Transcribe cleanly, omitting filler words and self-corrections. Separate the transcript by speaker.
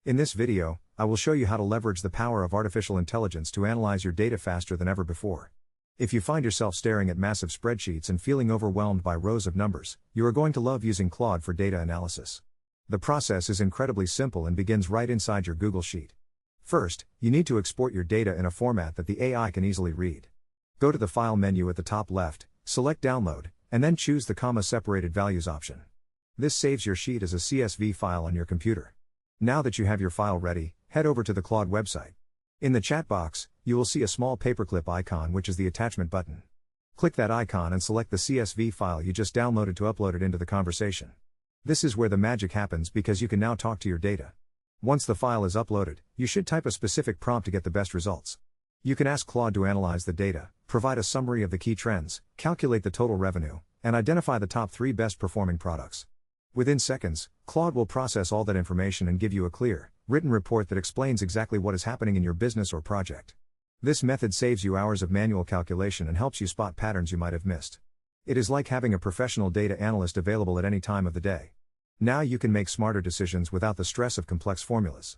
Speaker 1: In this video, I will show you how to leverage the power of artificial intelligence to analyze your data faster than ever before. If you find yourself staring at massive spreadsheets and feeling overwhelmed by rows of numbers, you are going to love using Claude for data analysis. The process is incredibly simple and begins right inside your Google Sheet. First, you need to export your data in a format that the AI can easily read. Go to the File menu at the top left, select Download, and then choose the comma-separated values option. This saves your sheet as a CSV file on your computer. Now that you have your file ready, head over to the Claude website. In the chat box, you will see a small paperclip icon, which is the attachment button. Click that icon and select the CSV file you just downloaded to upload it into the conversation. This is where the magic happens because you can now talk to your data. Once the file is uploaded, you should type a specific prompt to get the best results. You can ask Claude to analyze the data, provide a summary of the key trends, calculate the total revenue, and identify the top 3 best performing products. Within seconds, Claude will process all that information and give you a clear, written report that explains exactly what is happening in your business or project. This method saves you hours of manual calculation and helps you spot patterns you might have missed. It is like having a professional data analyst available at any time of the day. Now you can make smarter decisions without the stress of complex formulas.